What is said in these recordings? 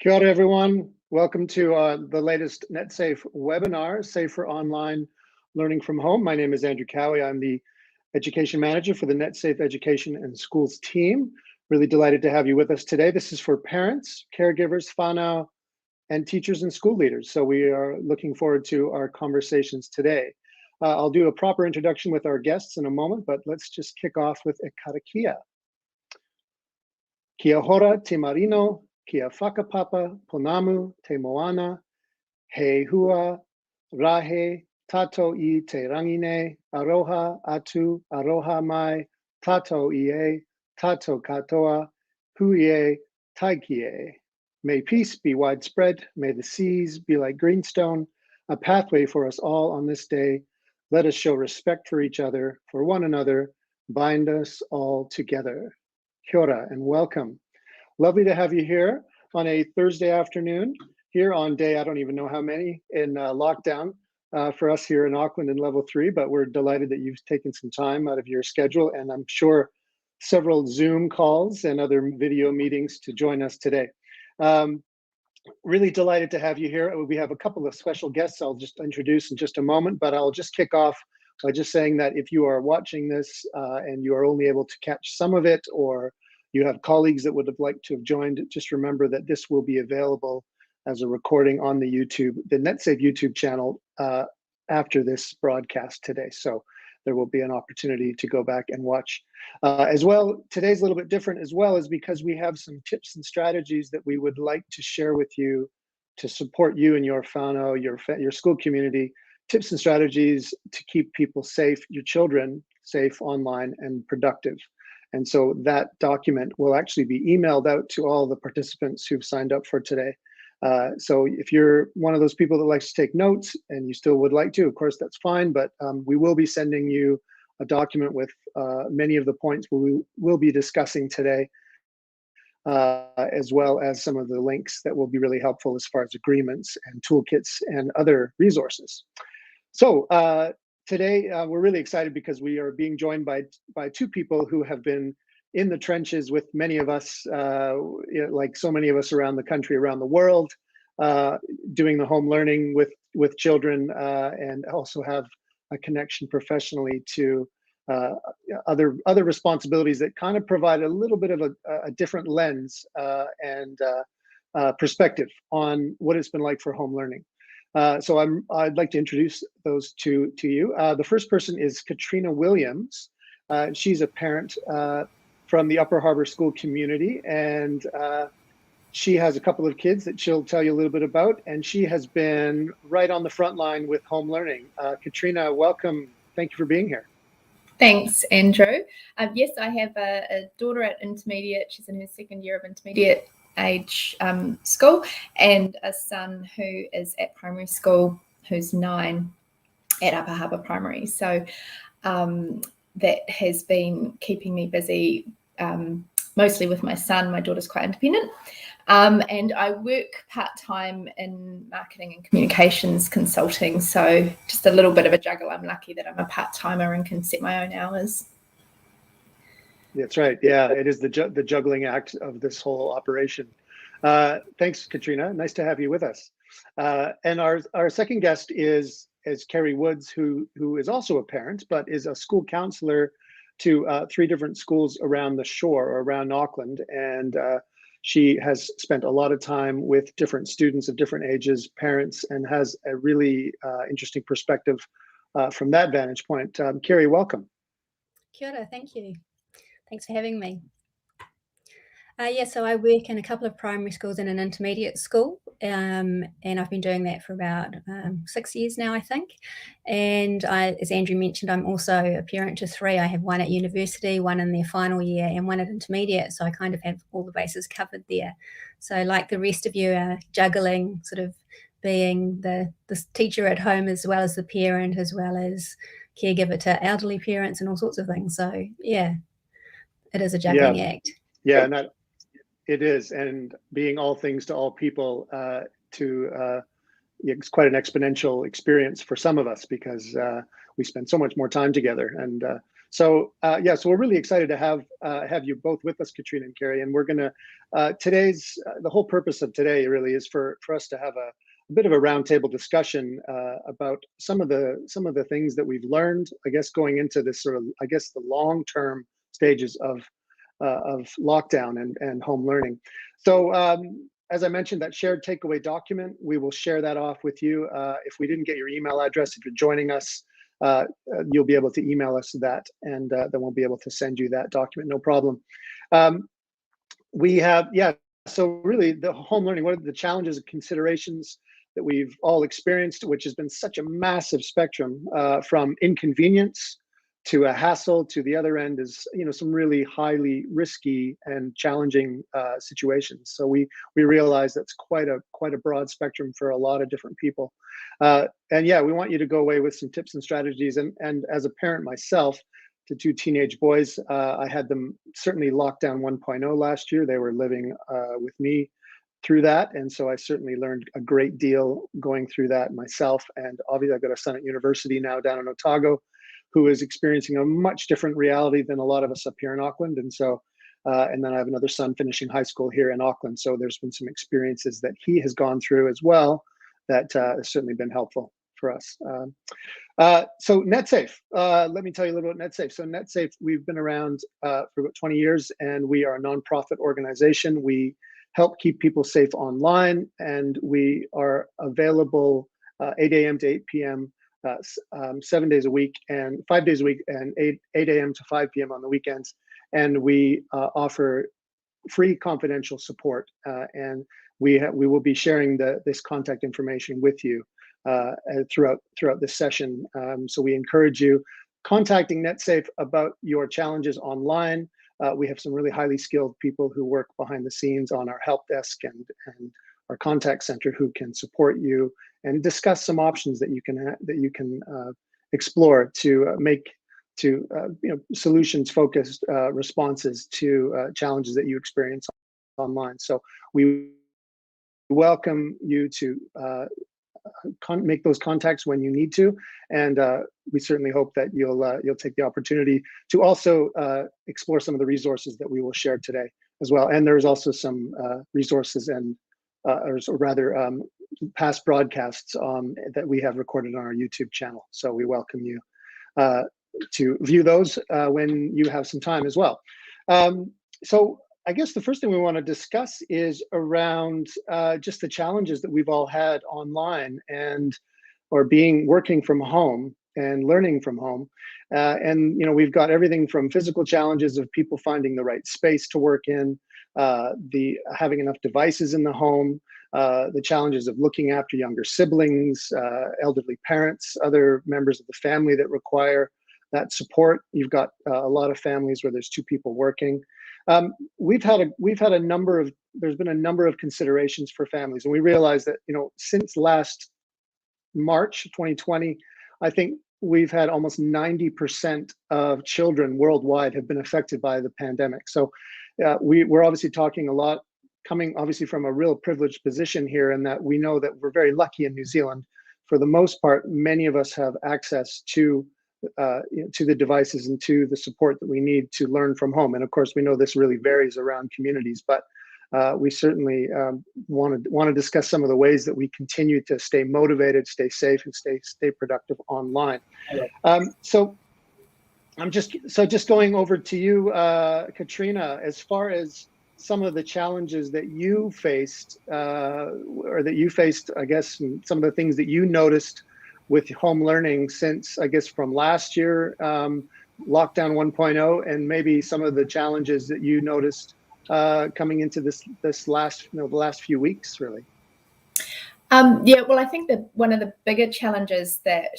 Kia ora, everyone. Welcome to the latest Netsafe webinar, Safer Online Learning from Home. My name is Andrew Cowie. I'm the Education Manager for the Netsafe Education and Schools team. Really delighted to have you with us today. This is for parents, caregivers, whānau, and teachers and school leaders. So we are looking forward to our conversations today. I'll do a proper introduction with our guests in a moment, but let's just kick off with e karakia. Kia hora te marino, kia whakapapa, ponamu, te moana, he hua, rahe, tato I te rangine, aroha atu, aroha mai, tato I e, tato katoa, hui e, taiki e. May peace be widespread, may the seas be like greenstone, a pathway for us all on this day. Let us show respect for each other, for one another, bind us all together. Kia ora and welcome. Lovely to have you here on a Thursday afternoon, here on day, I don't even know how many, in lockdown for us here in Auckland in level 3, but we're delighted that you've taken some time out of your schedule, and I'm sure several Zoom calls and other video meetings to join us today. Really delighted to have you here. We have a couple of special guests I'll just introduce in just a moment, but I'll just kick off by just saying that if you are watching this and you are only able to catch some of it, or you have colleagues that would have liked to have joined, just remember that this will be available as a recording on the Netsafe YouTube channel after this broadcast today. So there will be an opportunity to go back and watch. As well, today's a little bit different as well, is because we have some tips and strategies that we would like to share with you to support you and your whānau, your school community, tips and strategies to keep people safe, your children safe online and productive. And so that document will actually be emailed out to all the participants who've signed up for today. So if you're one of those people that likes to take notes and you still would like to, of course, that's fine, but we will be sending you a document with many of the points we will be discussing today, as well as some of the links that will be really helpful as far as agreements and toolkits and other resources. So today, we're really excited because we are being joined by two people who have been in the trenches with many of us, like so many of us around the country, around the world, doing the home learning with children, and also have a connection professionally to other responsibilities that kind of provide a little bit of a different lens and perspective on what it's been like for home learning. So I'd like to introduce those two to you. The first person is Katrina Williams. She's a parent from the Upper Harbour School community, and she has a couple of kids that she'll tell you a little bit about, and she has been right on the front line with home learning. Katrina, welcome. Thank you for being here. Thanks, Andrew. Yes, I have a daughter at intermediate. She's in her second year of intermediate age school, and a son who is at primary school, who's 9 at Upper Harbour Primary. So that has been keeping me busy, mostly with my son. My daughter's quite independent, and I work part-time in marketing and communications consulting, so just a little bit of a juggle. I'm lucky that I'm a part-timer and can set my own hours. That's right. Yeah, it is the juggling act of this whole operation. Thanks, Katrina. Nice to have you with us. And our second guest is Carrie Woods, who is also a parent, but is a school counselor to 3 different schools around the shore, or around Auckland. And she has spent a lot of time with different students of different ages, parents, and has a really interesting perspective from that vantage point. Carrie, welcome. Kia ora, thank you. Thanks for having me. Yeah, so I work in a couple of primary schools and an intermediate school, and I've been doing that for about 6 years now, I think. And as Andrew mentioned, I'm also a parent to 3. I have one at university, one in their final year, and one at intermediate, so I kind of have all the bases covered there. So like the rest of you, juggling, sort of being the teacher at home, as well as the parent, as well as caregiver to elderly parents and all sorts of things. So yeah, it is a juggling act. Yeah, and it is, and being all things to all people, it's quite an exponential experience for some of us, because we spend so much more time together. And So yeah, so we're really excited to have you both with us, Katrina and Carrie, and we're gonna the whole purpose of today really is for us to have a bit of a roundtable discussion about some of the things that we've learned, I guess, going into this sort of, I guess, the long-term stages of lockdown and home learning. So as I mentioned, that shared takeaway document, we will share that off with you. If we didn't get your email address, if you're joining us, you'll be able to email us that, and then we'll be able to send you that document, no problem. We have, yeah, so really the home learning, what are the challenges and considerations that we've all experienced, which has been such a massive spectrum, from inconvenience to a hassle, to the other end is, you know, some really highly risky and challenging situations. So we realize that's quite a broad spectrum for a lot of different people. And yeah, we want you to go away with some tips and strategies. And as a parent myself to two teenage boys, I had them certainly lockdown 1.0 last year. They were living with me through that, and so I certainly learned a great deal going through that myself. And obviously I've got a son at university now down in Otago who is experiencing a much different reality than a lot of us up here in Auckland. And so and then I have another son finishing high school here in Auckland, so there's been some experiences that he has gone through as well that has certainly been helpful for us. So Netsafe, let me tell you a little about Netsafe. So Netsafe, we've been around for about 20 years, and we are a nonprofit organization. We help keep people safe online, and we are available 8 a.m. to 8 p.m. 7 days a week and 5 days a week, and 8 a.m. to 5 p.m. on the weekends. And we offer free confidential support, and we will be sharing this contact information with you throughout this session. So we encourage you contacting Netsafe about your challenges online. We have some really highly skilled people who work behind the scenes on our help desk and our contact center who can support you and discuss some options that you can explore to make solutions focused responses to challenges that you experience online. So we welcome you to make those contacts when you need to, and we certainly hope that you'll take the opportunity to also explore some of the resources that we will share today as well. And there's also some resources and or rather past broadcasts that we have recorded on our YouTube channel. So we welcome you to view those when you have some time as well. So I guess the first thing we want to discuss is around just the challenges that we've all had online or working from home and learning from home. And we've got everything from physical challenges of people finding the right space to work in, having enough devices in the home, the challenges of looking after younger siblings, elderly parents, other members of the family that require that support. You've got a lot of families where there's two people working. There's been a number of considerations for families, and we realize that since last March 2020, I think we've had almost 90% of children worldwide have been affected by the pandemic. So we're obviously talking a lot, coming obviously from a real privileged position here, in that we know that we're very lucky in New Zealand. For the most part, many of us have access to the devices and to the support that we need to learn from home. And of course, we know this really varies around communities, but we certainly want to discuss some of the ways that we continue to stay motivated, stay safe, and stay productive online. So just going over to you, Katrina, as far as some of the challenges that you faced, I guess, and some of the things that you noticed with home learning since, I guess, from last year, lockdown 1.0, and maybe some of the challenges that you noticed coming into the last few weeks, really. Yeah, well, I think that one of the bigger challenges that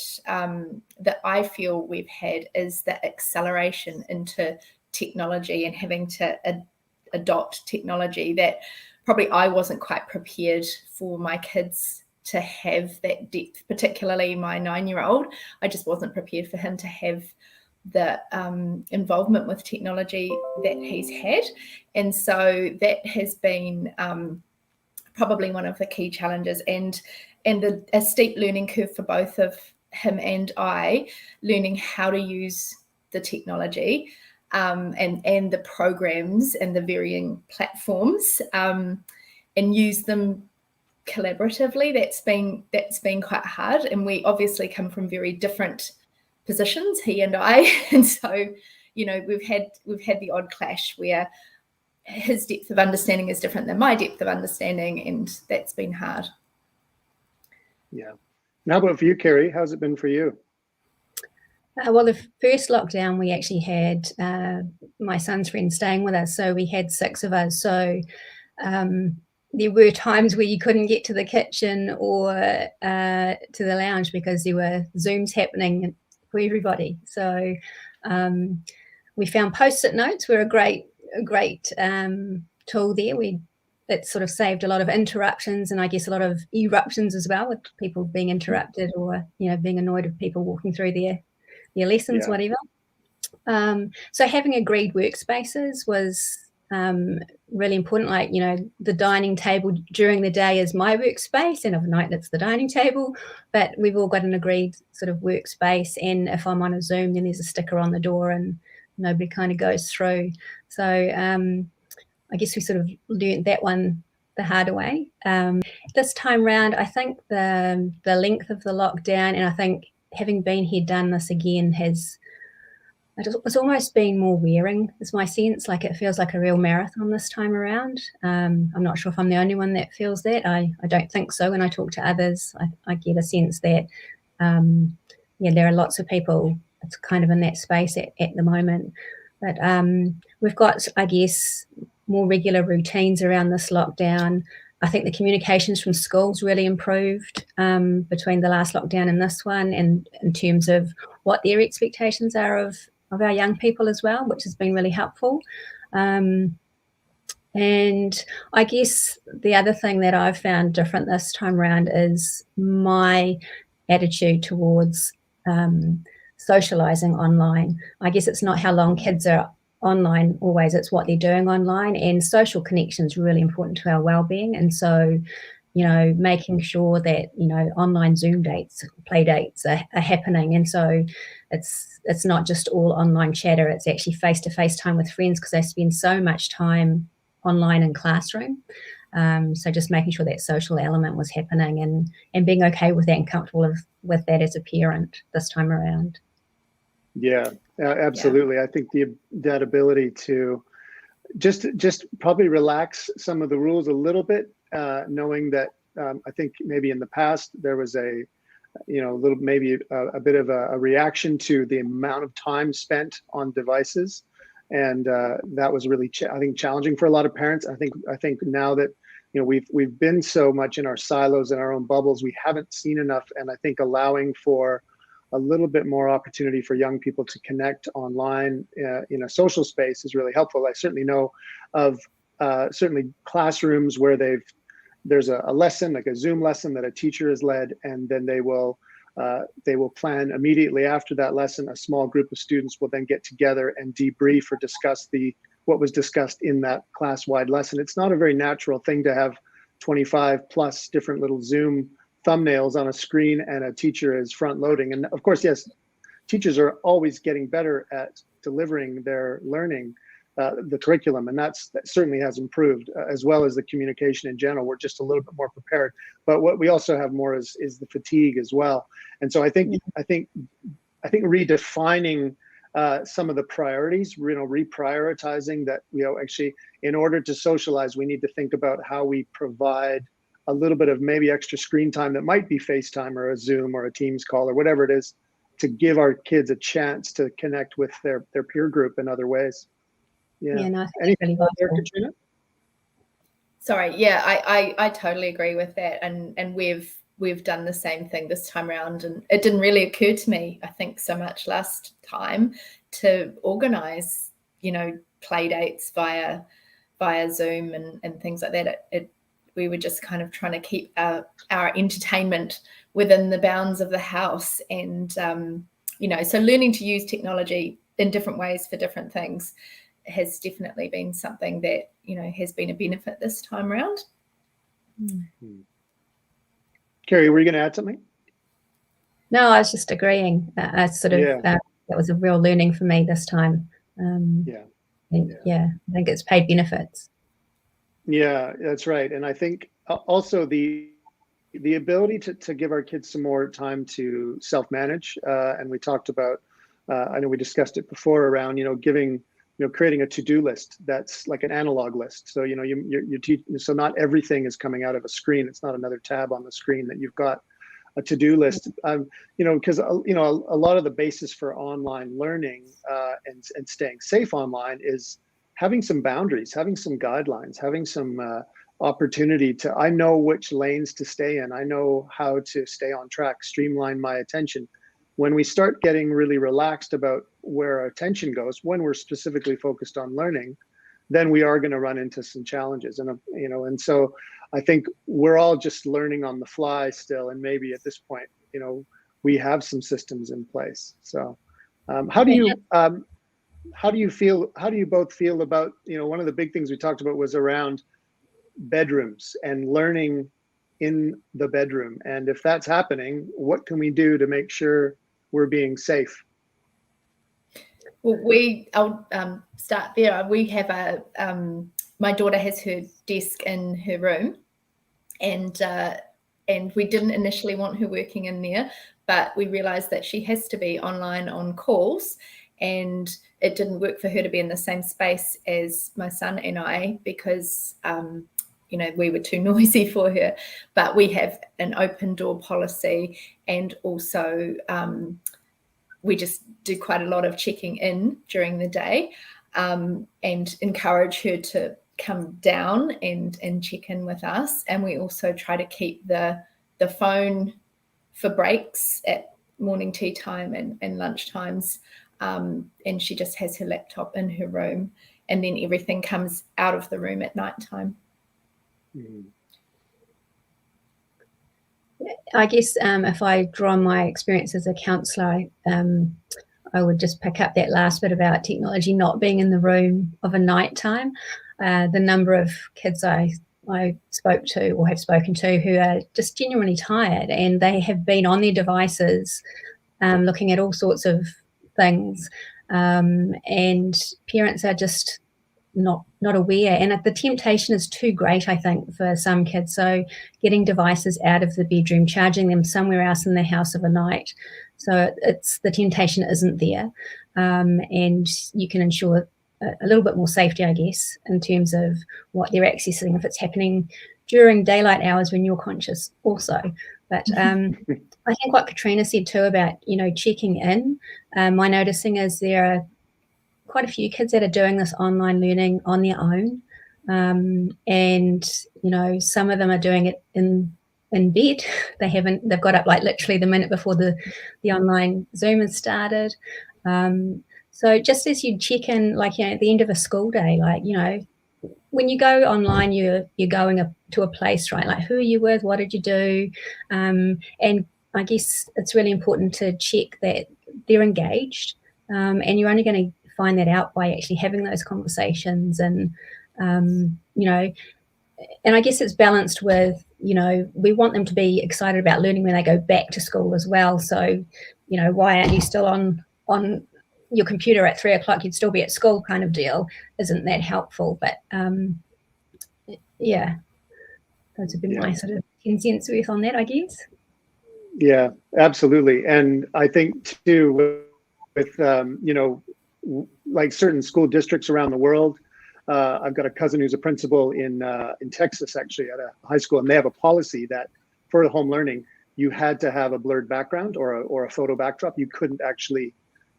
I feel we've had is the acceleration into technology and having to adopt technology that probably I wasn't quite prepared for my kids to have that depth, particularly my 9-year-old. I just wasn't prepared for him to have the involvement with technology that he's had. And so that has been probably one of the key challenges, and a steep learning curve for both of him and I, learning how to use the technology and the programs and the varying platforms, and use them collaboratively. That's been quite hard, and we obviously come from very different positions, he and I, and so we've had the odd clash where his depth of understanding is different than my depth of understanding, and that's been hard. Yeah. And how about for you, Carrie? How's it been for you? Well, the first lockdown, we actually had my son's friends staying with us, so we had 6 of us. So there were times where you couldn't get to the kitchen or to the lounge because there were Zooms happening for everybody. So we found Post-it notes were a great tool there. It sort of saved a lot of interruptions, and I guess a lot of eruptions as well, with people being interrupted or being annoyed with people walking through their lessons, whatever. So having agreed workspaces was really important. Like, the dining table during the day is my workspace, and of night it's the dining table, but we've all got an agreed sort of workspace, and if I'm on a Zoom, then there's a sticker on the door and nobody kind of goes through. So I guess we sort of learnt that one the harder way. This time round, I think the length of the lockdown, and I think having been here, done this again, it's almost been more wearing, is my sense. Like, it feels like a real marathon this time around. I'm not sure if I'm the only one that feels that. I don't think so. When I talk to others, I get a sense that, there are lots of people, it's kind of in that space at the moment. But we've got, I guess, more regular routines around this lockdown. I think the communications from schools really improved between the last lockdown and this one, and in terms of what their expectations are of our young people as well, which has been really helpful. And I guess the other thing that I've found different this time around is my attitude towards socialising online. I guess it's not how long kids are online always, it's what they're doing online, and social connection is really important to our well-being. And so making sure that online Zoom dates, play dates are happening, and so it's not just all online chatter, it's actually face-to-face time with friends, because they spend so much time online in classroom. So just making sure that social element was happening, and being okay with that and comfortable with that as a parent this time around. Yeah, absolutely. Yeah. I think that ability to just probably relax some of the rules a little bit, knowing that I think maybe in the past there was a little, maybe a bit of a reaction to the amount of time spent on devices, and that was really I think challenging for a lot of parents. I think now that we've been so much in our silos and our own bubbles, we haven't seen enough, and I think allowing for a little bit more opportunity for young people to connect online in a social space is really helpful. I certainly know of certainly classrooms where there's a lesson, like a Zoom lesson that a teacher has led, and then they will plan immediately after that lesson. A small group of students will then get together and debrief or discuss what was discussed in that class-wide lesson. It's not a very natural thing to have 25 plus different little Zoom thumbnails on a screen and a teacher is front loading. And of course, yes, teachers are always getting better at delivering their learning, the curriculum, and that certainly has improved, as well as the communication in general. We're just a little bit more prepared, but what we also have more is the fatigue as well. And so I think redefining some of the priorities, reprioritizing that, actually, in order to socialize, we need to think about how we provide a little bit of maybe extra screen time that might be FaceTime or a Zoom or a Teams call or whatever it is, to give our kids a chance to connect with their peer group in other ways. Yeah. No, anything there, Katrina? Sorry, yeah, I totally agree with that, and we've done the same thing this time around, and it didn't really occur to me, I think, so much last time to organise, play dates via Zoom and things like that. We were just kind of trying to keep our entertainment within the bounds of the house, and so learning to use technology in different ways for different things has definitely been something that has been a benefit this time around. Mm-hmm. Carrie, were you going to add something? No, I was just agreeing. I sort of that was a real learning for me this time. Yeah. Yeah, I think it's paid benefits. Yeah, that's right. And I think also the ability to give our kids some more time to self-manage, and we talked about, I know we discussed it before around, giving, creating a to-do list that's like an analog list. So, you teach, so not everything is coming out of a screen. It's not another tab on the screen, that you've got a to-do list, because, a lot of the basis for online learning and staying safe online is having some boundaries, having some guidelines, having some opportunity to, I know which lanes to stay in. I know how to stay on track, streamline my attention. When we start getting really relaxed about where our attention goes, when we're specifically focused on learning, then we are going to run into some challenges. And, and so I think we're all just learning on the fly still. And maybe at this point, we have some systems in place. So how do you feel? How do you both feel about, one of the big things we talked about was around bedrooms and learning in the bedroom. And if that's happening, what can we do to make sure we're being safe? Well, I'll start there. We have my daughter has her desk in her room, and we didn't initially want her working in there, but we realized that she has to be online on calls, and it didn't work for her to be in the same space as my son and I, because we were too noisy for her. But we have an open door policy, and also we just do quite a lot of checking in during the day, and encourage her to come down and check in with us. And we also try to keep the phone for breaks at morning tea time and lunch times. And she just has her laptop in her room, and then everything comes out of the room at night time. Mm-hmm. I guess if I draw on my experience as a counsellor, I would just pick up that last bit about technology not being in the room of a night time. The number of kids I spoke to or have spoken to who are just genuinely tired, and they have been on their devices looking at all sorts of things, and parents are just not aware, and the temptation is too great, I think, for some kids. So getting devices out of the bedroom, charging them somewhere else in the house overnight, so it's the temptation isn't there, and you can ensure a little bit more safety, I guess, in terms of what they're accessing if it's happening during daylight hours when you're conscious also. But I think what Katrina said too about checking in, my noticing is there are quite a few kids that are doing this online learning on their own, and some of them are doing it in bed. They've got up like literally the minute before the online Zoom has started. So just as you check in, like at the end of a school day, like when you go online, you're going to a place, right? Like, who are you with? What did you do? And I guess it's really important to check that they're engaged, and you're only going to find that out by actually having those conversations. And and I guess it's balanced with we want them to be excited about learning when they go back to school as well. So why aren't you still on your computer at 3 o'clock? You'd still be at school, kind of deal. Isn't that helpful? But yeah, those have been my sort of 10 cents worth on that, I guess. Yeah, absolutely. And I think too, with like certain school districts around the world, I've got a cousin who's a principal in Texas, actually, at a high school, and they have a policy that for the home learning, you had to have a blurred background or a photo backdrop. You couldn't actually,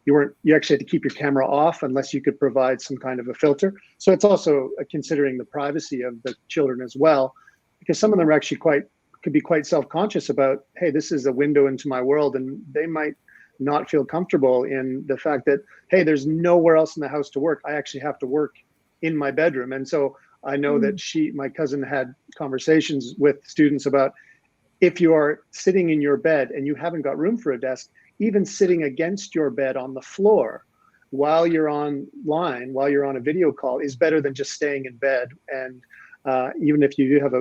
you actually had to keep your camera off unless you could provide some kind of a filter. So it's also considering the privacy of the children as well, because some of them are actually could be quite self-conscious about, hey, this is a window into my world, and they might not feel comfortable in the fact that, hey, there's nowhere else in the house to work. I actually have to work in my bedroom. And so I know that my cousin had conversations with students about, if you are sitting in your bed and you haven't got room for a desk, even sitting against your bed on the floor while you're online, while you're on a video call, is better than just staying in bed. And even if you do have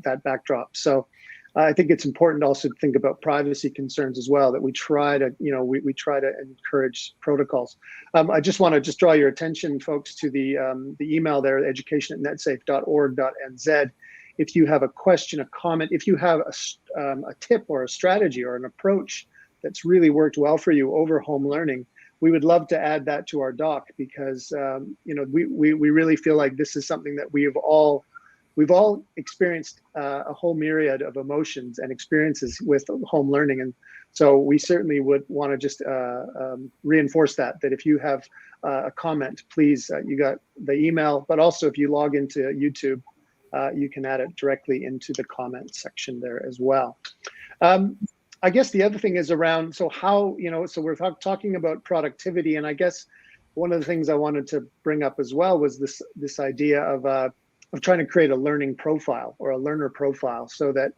that backdrop. So I think it's important also to think about privacy concerns as well, that we try to, we try to encourage protocols. I just want to draw your attention, folks, to the email there, education@netsafe.org.nz. If you have a question, a comment, if you have a tip or a strategy or an approach that's really worked well for you over home learning, we would love to add that to our doc, because we really feel like this is something that we've all experienced a whole myriad of emotions and experiences with home learning. And so we certainly would want to just reinforce that if you have a comment, please, you got the email, but also if you log into YouTube, you can add it directly into the comment section there as well. I guess the other thing is around, so how, so we're talking about productivity, and I guess one of the things I wanted to bring up as well was this idea of trying to create a learning profile or a learner profile, so that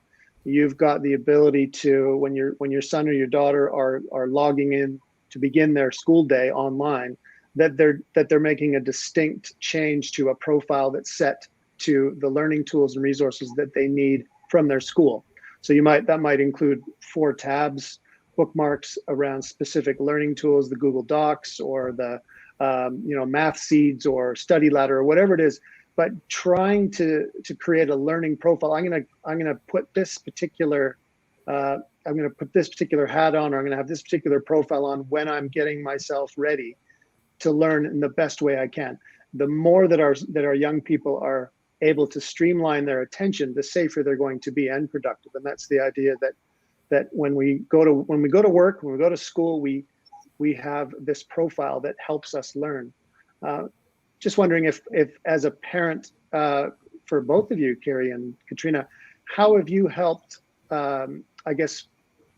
you've got the ability to, when your son or your daughter are logging in to begin their school day online, that they're making a distinct change to a profile that's set to the learning tools and resources that they need from their school. So that might include 4 tabs, bookmarks around specific learning tools, the Google Docs or the Math Seeds or Study Ladder or whatever it is. But trying to create a learning profile. I'm gonna put this particular hat on, or I'm gonna have this particular profile on when I'm getting myself ready to learn in the best way I can. The more that our young people are able to streamline their attention, the safer they're going to be and productive. And that's the idea that when we go to work, when we go to school, we have this profile that helps us learn. Just wondering if as a parent, for both of you, Carrie and Katrina, how have you helped, I guess,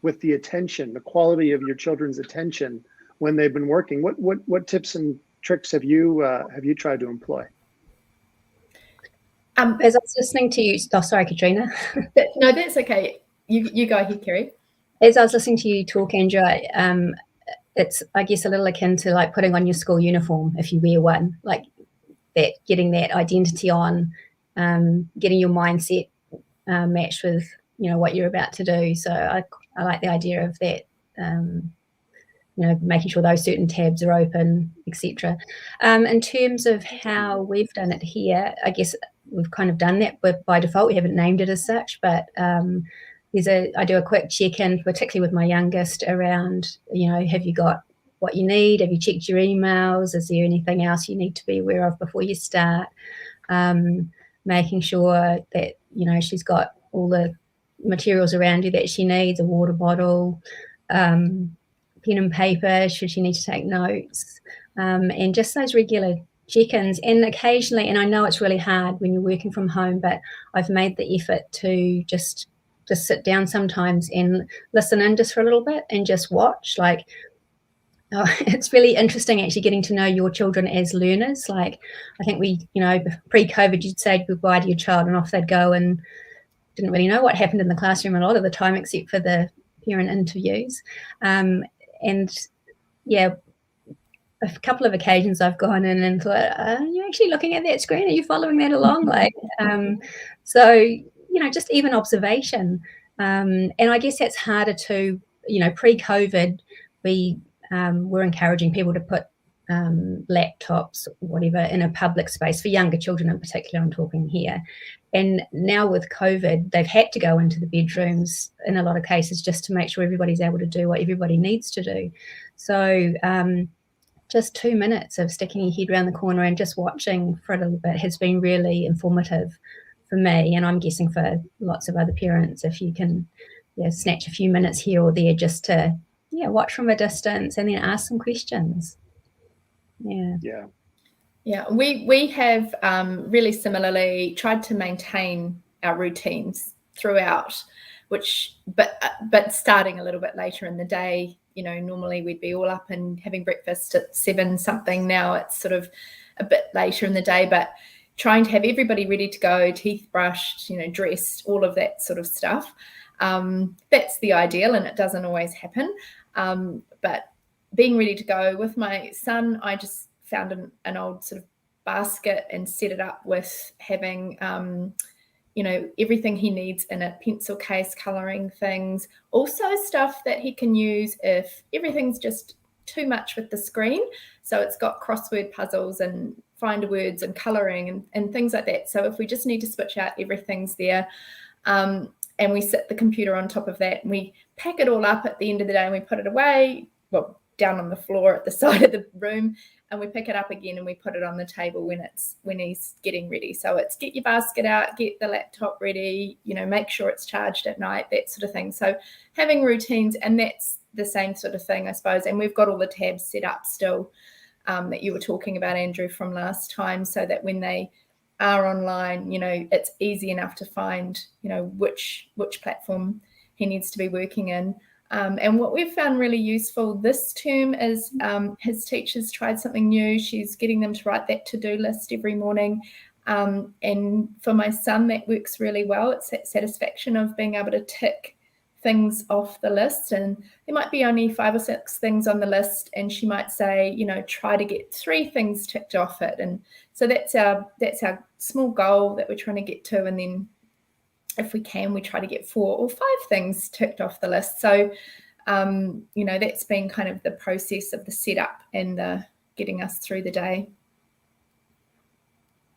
with the attention, the quality of your children's attention when they've been working? What tips and tricks have you tried to employ? As I was listening to you, sorry, Katrina. No, that's okay. You go ahead, Carrie. As I was listening to you talk, Andrew, it's, I guess, a little akin to like putting on your school uniform if you wear one, like that, getting that identity on, getting your mindset matched with what you're about to do. So I like the idea of that. Making sure those certain tabs are open, etc. In terms of how we've done it here, I guess we've kind of done that, but by default we haven't named it as such. But I do a quick check-in, particularly with my youngest, around have you got what you need? Have you checked your emails? Is there anything else you need to be aware of before you start? Making sure that she's got all the materials around you that she needs, a water bottle, pen and paper should she need to take notes, and just those regular check-ins. And occasionally, and I know it's really hard when you're working from home, but I've made the effort to just sit down sometimes and listen in just for a little bit and just watch. It's really interesting actually getting to know your children as learners. Like, I think pre-COVID, you'd say goodbye to your child and off they'd go, and didn't really know what happened in the classroom a lot of the time, except for the parent interviews. And yeah, a couple of occasions I've gone in and thought, are you actually looking at that screen? Are you following that along? So, just even observation. And I guess that's harder to, pre-COVID, we were encouraging people to put laptops, whatever, in a public space for younger children in particular, I'm talking here. And now with COVID, they've had to go into the bedrooms in a lot of cases just to make sure everybody's able to do what everybody needs to do. So just 2 minutes of sticking your head around the corner and just watching for a little bit has been really informative for me, and I'm guessing for lots of other parents, if you can snatch a few minutes here or there just to watch from a distance and then ask some questions. Yeah, we have really similarly tried to maintain our routines throughout, but starting a little bit later in the day. Normally we'd be all up and having breakfast at 7 something. Now it's sort of a bit later in the day, but trying to have everybody ready to go, teeth brushed, dressed, all of that sort of stuff. That's the ideal, and it doesn't always happen. But being ready to go with my son, I just found an old sort of basket and set it up with having you know, everything he needs in a pencil case, colouring things, also stuff that he can use if everything's just too much with the screen. So it's got crossword puzzles and find words and colouring and things like that. So if we just need to switch out, everything's there. And we sit the computer on top of that, and we pack it all up at the end of the day, and we put it away, well, down on the floor at the side of the room, and we pick it up again and we put it on the table when he's getting ready. So it's get your basket out, get the laptop ready, you know, make sure it's charged at night, that sort of thing. So having routines, and that's the same sort of thing, I suppose. And we've got all the tabs set up still that you were talking about, Andrew, from last time, so that when they are online, you know, it's easy enough to find, you know, which platform he needs to be working in. And what we've found really useful this term is his teacher's tried something new. She's getting them to write that to-do list every morning. And for my son, that works really well. It's that satisfaction of being able to tick things off the list. And there might be only 5 or 6 things on the list, and she might say, you know, try to get 3 things ticked off it. And so that's our small goal that we're trying to get to. And then if we can, we try to get 4 or 5 things ticked off the list. So, you know, that's been kind of the process of the setup and the getting us through the day.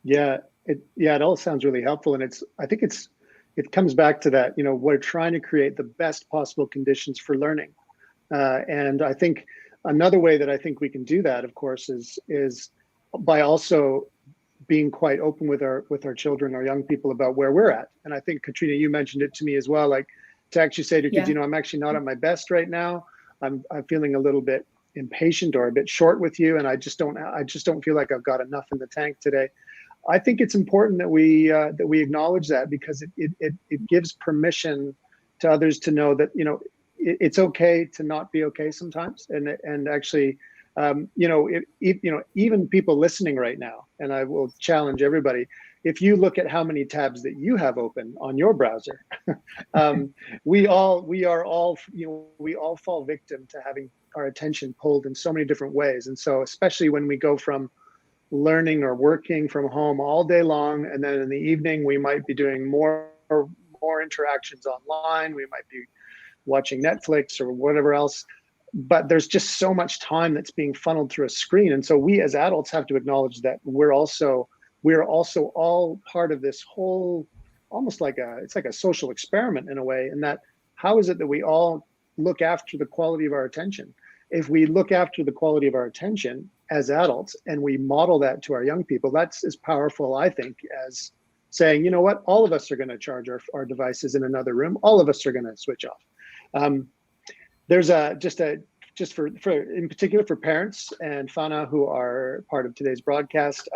Yeah, it all sounds really helpful. And I think it comes back to that, you know, we're trying to create the best possible conditions for learning. And I think another way that I think we can do that, of course, is by also being quite open with our children, our young people, about where we're at. And I think, Katrina, you mentioned it to me as well, like to actually say to kids, you know, I'm actually not at my best right now. I'm feeling a little bit impatient or a bit short with you, and I just don't feel like I've got enough in the tank today. I think it's important that we acknowledge that, because it gives permission to others to know that, you know, it's okay to not be okay sometimes, and actually, you know, even people listening right now, and I will challenge everybody, if you look at how many tabs that you have open on your browser, we all fall victim to having our attention pulled in so many different ways. And so especially when we go from learning or working from home all day long, and then in the evening we might be doing more interactions online, we might be watching Netflix or whatever else, but there's just so much time that's being funneled through a screen. And so we as adults have to acknowledge that we're also all part of this whole, almost like it's like a social experiment in a way, in that how is it that we all look after the quality of our attention? If we look after the quality of our attention as adults and we model that to our young people, that's as powerful, I think, as saying, you know what, all of us are going to charge our devices in another room. All of us are going to switch off. There's just for in particular for parents and Fana who are part of today's broadcast.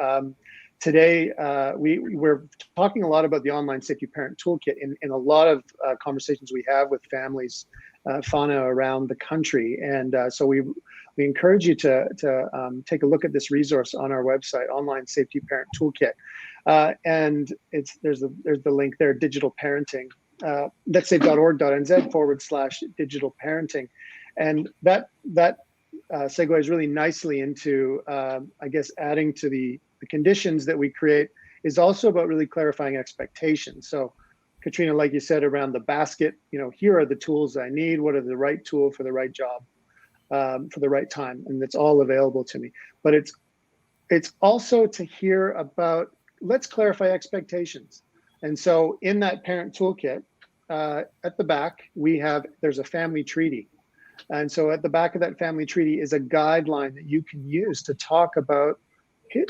Today, we're talking a lot about the Online Safety Parent Toolkit in a lot of conversations we have with families, Fana, around the country. And so we encourage you to take a look at this resource on our website, Online Safety Parent Toolkit. And there's the link there, digital parenting, netsafe.org.nz/digital parenting. And that segues really nicely into, I guess, adding to the conditions that we create is also about really clarifying expectations. So Katrina, like you said, around the basket, you know, here are the tools I need. What are the right tool for the right job, for the right time? And it's all available to me. But it's also to hear about, let's clarify expectations. And so in that parent toolkit, at the back, there's a family treaty. And so at the back of that family treaty is a guideline that you can use to talk about,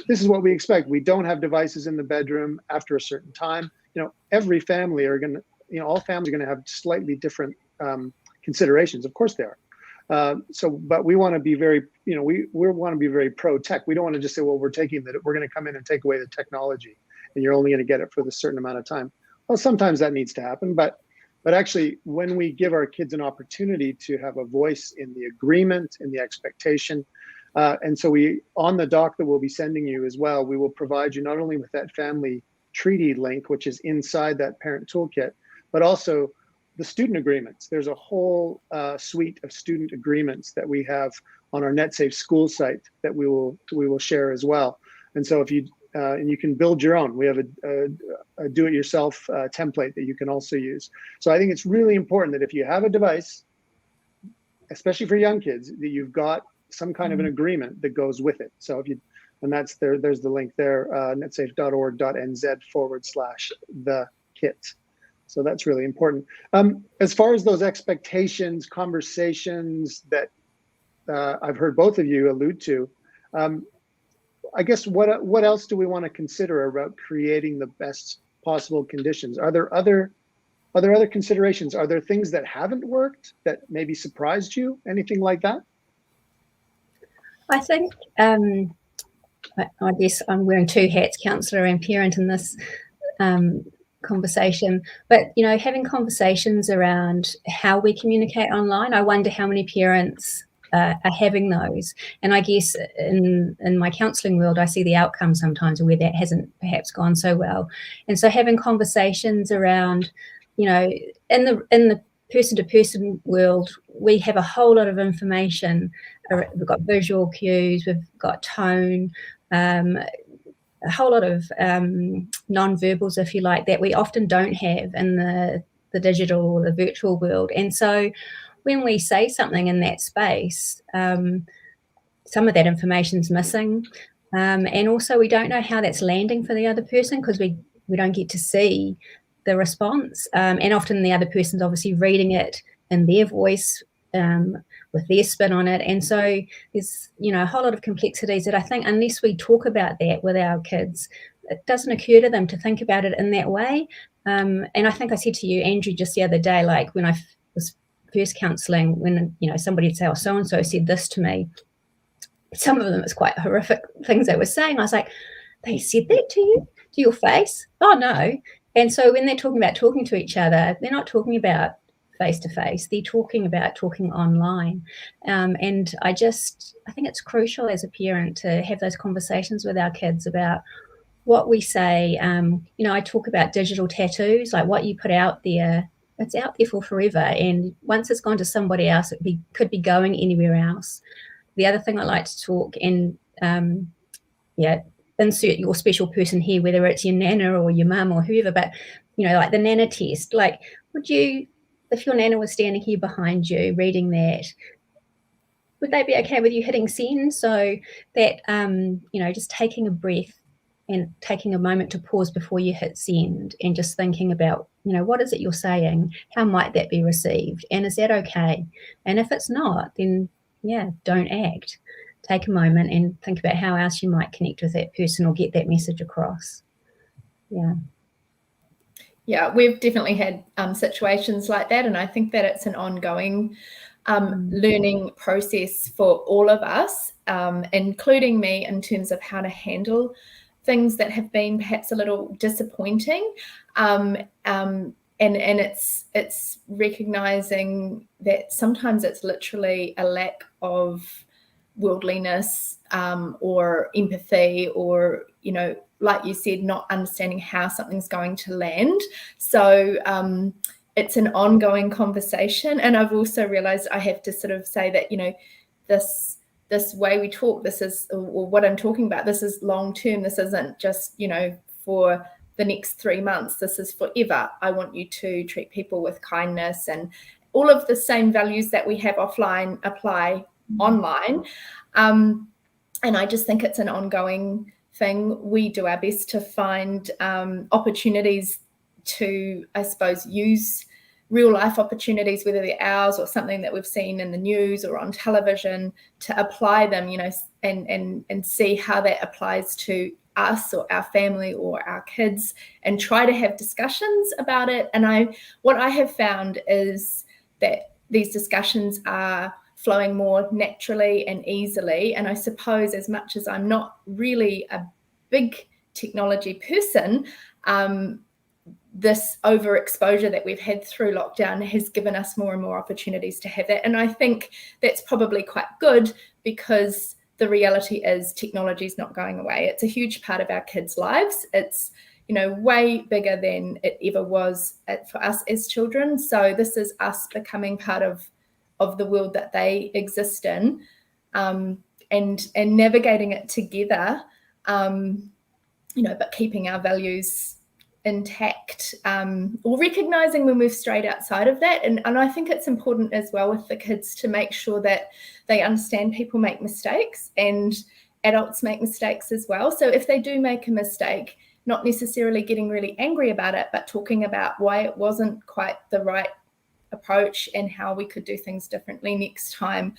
this is what we expect. We don't have devices in the bedroom after a certain time. You know, every family all families are going to have slightly different considerations. Of course they are. But we want to be very, you know, we want to be very pro-tech. We don't want to just say, well, we're going to come in and take away the technology, and you're only going to get it for this certain amount of time. Well, sometimes that needs to happen, but actually, when we give our kids an opportunity to have a voice in the agreement, in the expectation, and so on the doc that we'll be sending you as well, we will provide you not only with that family treaty link, which is inside that parent toolkit, but also the student agreements. There's a whole suite of student agreements that we have on our Netsafe school site that we will share as well. And so if you and you can build your own. We have a do-it-yourself template that you can also use. So I think it's really important that if you have a device, especially for young kids, that you've got some kind of an agreement that goes with it. So if you, and that's there, there's the link there, netsafe.org.nz/the-kit. So that's really important. As far as those expectations, conversations that I've heard both of you allude to, I guess what else do we want to consider about creating the best possible conditions? Are there other considerations? Are there things that haven't worked that maybe surprised you? Anything like that? I think, I guess I'm wearing two hats, counsellor and parent in this conversation, but having conversations around how we communicate online, I wonder how many parents are having those. And I guess in my counselling world, I see the outcome sometimes where that hasn't perhaps gone so well. And so having conversations around, in the person-to-person world, we have a whole lot of information. We've got visual cues, we've got tone, a whole lot of non-verbals, if you like, that we often don't have in the digital or the virtual world. And so when we say something in that space, some of that information's missing. And also we don't know how that's landing for the other person because we don't get to see the response. And often the other person's obviously reading it in their voice, with their spin on it. And so there's, a whole lot of complexities that I think unless we talk about that with our kids, it doesn't occur to them to think about it in that way. And I think I said to you, Andrew, just the other day, like when I was first counselling, when, somebody would say, oh, so-and-so said this to me. Some of them it's quite horrific things they were saying. I was like, they said that to you? To your face? Oh, no. And so when they're talking about talking to each other, they're not talking about face-to-face. They're talking about talking online. And I think it's crucial as a parent to have those conversations with our kids about what we say. I talk about digital tattoos, like what you put out there, it's out there for forever. And once it's gone to somebody else, it could be going anywhere else. The other thing I like to talk and, insert your special person here, whether it's your nana or your mum or whoever, but, like the nana test, like would you, if your nana was standing here behind you reading that, would they be okay with you hitting send? So that, just taking a breath and taking a moment to pause before you hit send and just thinking about, what is it you're saying? How might that be received? And is that okay? And if it's not, then don't act. Take a moment and think about how else you might connect with that person or get that message across. Yeah, we've definitely had situations like that, and I think that it's an ongoing learning process for all of us, including me, in terms of how to handle things that have been perhaps a little disappointing. And it's recognizing that sometimes it's literally a lack of worldliness or empathy, or like you said, not understanding how something's going to land. So it's an ongoing conversation. And I've also realized I have to sort of say that this way we talk, this is, or what I'm talking about, this is long term. This isn't just for the next 3 months. This is forever. I want you to treat people with kindness, and all of the same values that we have offline apply online. And I just think it's an ongoing thing. We do our best to find opportunities to, I suppose, use real life opportunities, whether they're ours or something that we've seen in the news or on television, to apply them, and see how that applies to us or our family or our kids, and try to have discussions about it. And what I have found is that these discussions are flowing more naturally and easily. And I suppose, as much as I'm not really a big technology person, this overexposure that we've had through lockdown has given us more and more opportunities to have that. And I think that's probably quite good, because the reality is technology is not going away. It's a huge part of our kids' lives. It's way bigger than it ever was for us as children. So this is us becoming part of the world that they exist in, and navigating it together. but keeping our values intact, or recognizing when we've strayed outside of that. And I think it's important as well with the kids to make sure that they understand people make mistakes and adults make mistakes as well. So if they do make a mistake, not necessarily getting really angry about it, but talking about why it wasn't quite the right approach and how we could do things differently next time.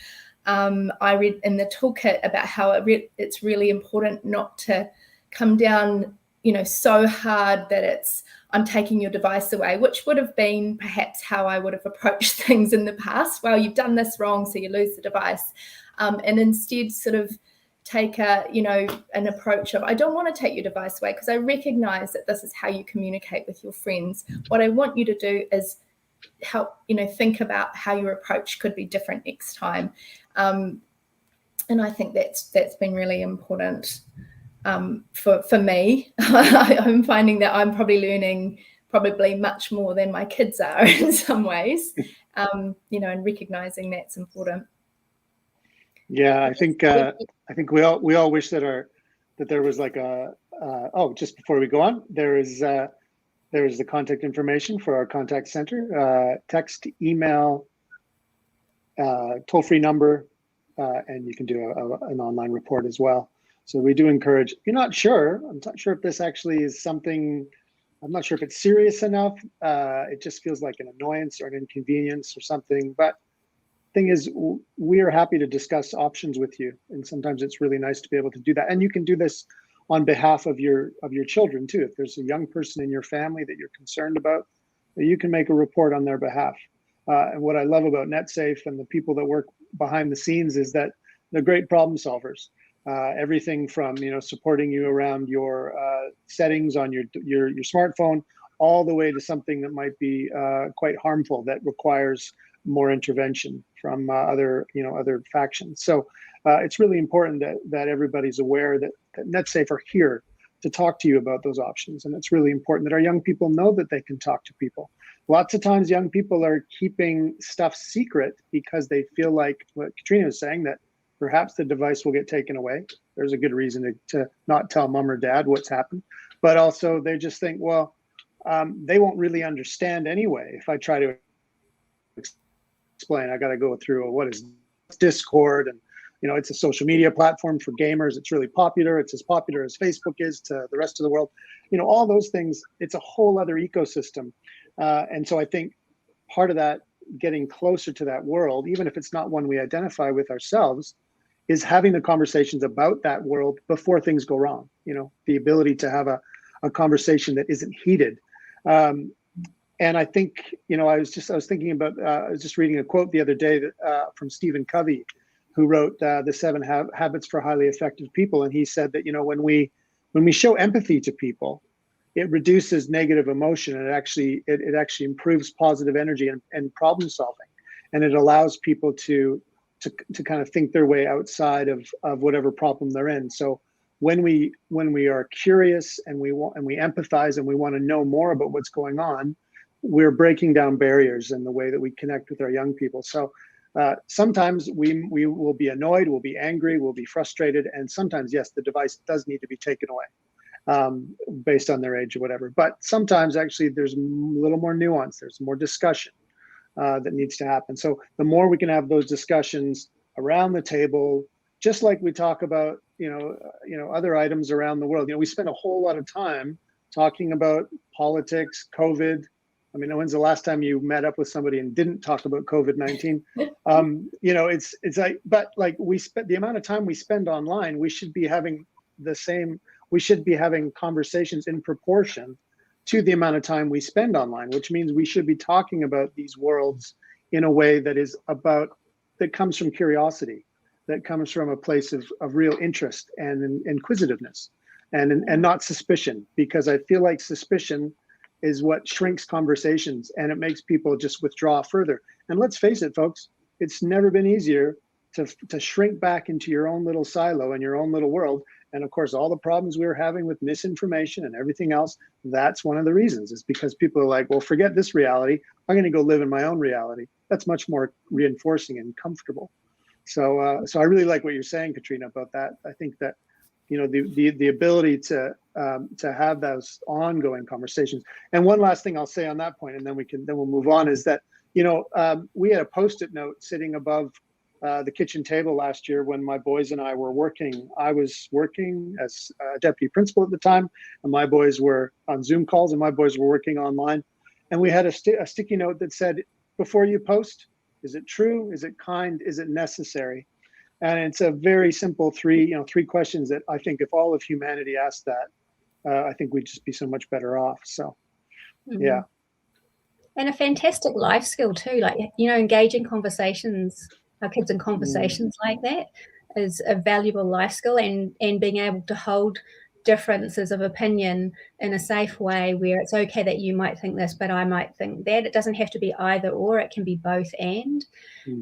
I read in the toolkit about how it's really important not to come down, so hard that I'm taking your device away, which would have been perhaps how I would have approached things in the past. Well, you've done this wrong, so you lose the device. And instead sort of take an approach of, I don't want to take your device away because I recognize that this is how you communicate with your friends. What I want you to do is help, think about how your approach could be different next time. And I think that's been really important for me. I'm finding that I'm probably learning much more than my kids are in some ways, and recognizing that's important. Yeah, I think we all wish that there was like just before we go on, there is the contact information for our contact center, text, email, toll-free number, and you can do an online report as well. So we do encourage, if you're not sure, I'm not sure if this actually is something, I'm not sure if it's serious enough. It just feels like an annoyance or an inconvenience or something. But thing is, we are happy to discuss options with you. And sometimes it's really nice to be able to do that. And you can do this on behalf of your children too. If there's a young person in your family that you're concerned about, you can make a report on their behalf. And what I love about Netsafe and the people that work behind the scenes is that they're great problem solvers. Everything from supporting you around your settings on your smartphone, all the way to something that might be quite harmful that requires more intervention from other factions. So it's really important that everybody's aware that Netsafe are here to talk to you about those options, and it's really important that our young people know that they can talk to people. Lots of times, young people are keeping stuff secret because they feel like what Katrina was saying, that perhaps the device will get taken away. There's a good reason to not tell mom or dad what's happened, but also they just think, well, they won't really understand anyway if I try to explain. I got to go through what is Discord, and it's a social media platform for gamers. It's really popular. It's as popular as Facebook is to the rest of the world. All those things. It's a whole other ecosystem, and so I think part of that, getting closer to that world, even if it's not one we identify with ourselves, is having the conversations about that world before things go wrong. The ability to have a conversation that isn't heated. And I think, I was thinking about, I was just reading a quote the other day from Stephen Covey, who wrote the 7 Habits for Highly Effective People. And he said that, when we show empathy to people, it reduces negative emotion, and it actually improves positive energy and problem solving. And it allows people to kind of think their way outside of whatever problem they're in. So when we are curious and we empathize and we want to know more about what's going on, we're breaking down barriers in the way that we connect with our young people. So sometimes we will be annoyed, we'll be angry, we'll be frustrated, and sometimes, yes, the device does need to be taken away based on their age or whatever. But sometimes actually there's a little more nuance, there's more discussion that needs to happen. So the more we can have those discussions around the table, just like we talk about, other items around the world. We spend a whole lot of time talking about politics, COVID. I mean, when's the last time you met up with somebody and didn't talk about COVID-19? It's like, but like the amount of time we spend online, we should be having we should be having conversations in proportion to the amount of time we spend online, which means we should be talking about these worlds in a way that comes from curiosity, that comes from a place of real interest and inquisitiveness and not suspicion, because I feel like suspicion is what shrinks conversations and it makes people just withdraw further. And let's face it, folks, it's never been easier to shrink back into your own little silo and your own little world. And of course, all the problems we were having with misinformation and everything else, that's one of the reasons, is because people are like, well, forget this reality. I'm going to go live in my own reality. That's much more reinforcing and comfortable. So I really like what you're saying, Katrina, about that. I think that the ability to have those ongoing conversations. And one last thing I'll say on that point, and then we'll move on, is that we had a Post-it note sitting above the kitchen table last year when my boys and I were working. I was working as a deputy principal at the time, and my boys were on Zoom calls, and my boys were working online. And we had a sticky note that said, before you post, is it true? Is it kind? Is it necessary? And it's a very simple three questions that I think if all of humanity asked that, I think we'd just be so much better off. So, yeah. And a fantastic life skill too, like, engaging conversations, our kids in conversations like that is a valuable life skill, and being able to hold differences of opinion in a safe way where it's okay that you might think this, but I might think that. It doesn't have to be either or, it can be both and.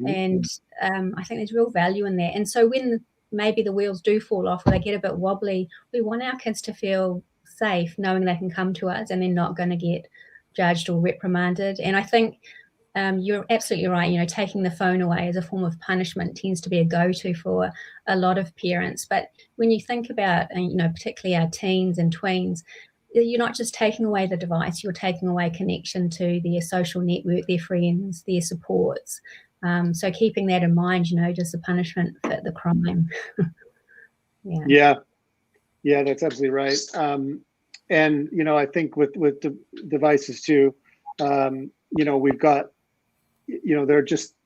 And I think there's real value in that. And so when maybe the wheels do fall off or they get a bit wobbly, we want our kids to feel safe knowing they can come to us and they're not going to get judged or reprimanded. And I think you're absolutely right. Taking the phone away as a form of punishment tends to be a go-to for a lot of parents. But when you think about, particularly our teens and tweens, you're not just taking away the device, you're taking away connection to their social network, their friends, their supports. So keeping that in mind, does the punishment fit the crime? Yeah, that's absolutely right. And I think with devices too, we've got,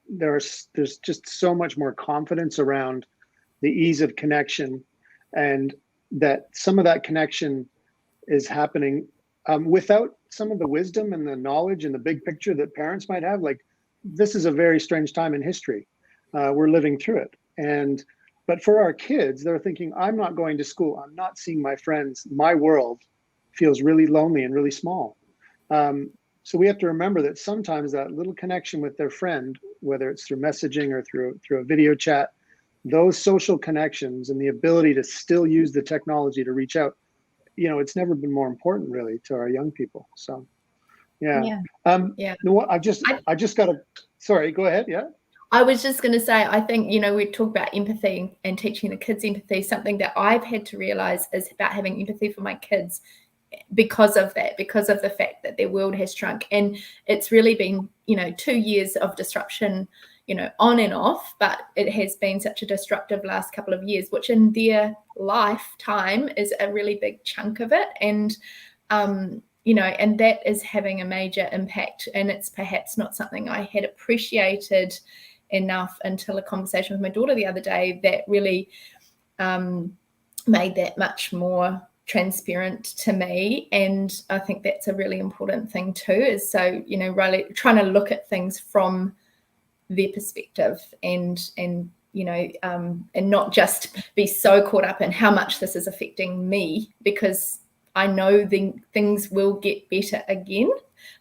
there's just so much more confidence around the ease of connection, and that some of that connection is happening without some of the wisdom and the knowledge and the big picture that parents might have. Like, this is a very strange time in history. We're living through it. But for our kids, they're thinking, I'm not going to school. I'm not seeing my friends. My world feels really lonely and really small. So we have to remember that sometimes that little connection with their friend, whether it's through messaging or through a video chat, those social connections and the ability to still use the technology to reach out, it's never been more important really to our young people. So, yeah. I just got to, sorry, go ahead. Yeah. I was just going to say, I think, we talk about empathy and teaching the kids empathy. Something that I've had to realize is about having empathy for my kids because of the fact that their world has shrunk. And it's really been, 2 years of disruption, on and off, but it has been such a disruptive last couple of years, which in their lifetime is a really big chunk of it. And, and that is having a major impact. And it's perhaps not something I had appreciated enough until a conversation with my daughter the other day that really made that much more transparent to me. And I think that's a really important thing too, is so, really trying to look at things from their perspective and not just be so caught up in how much this is affecting me, because I know things will get better again,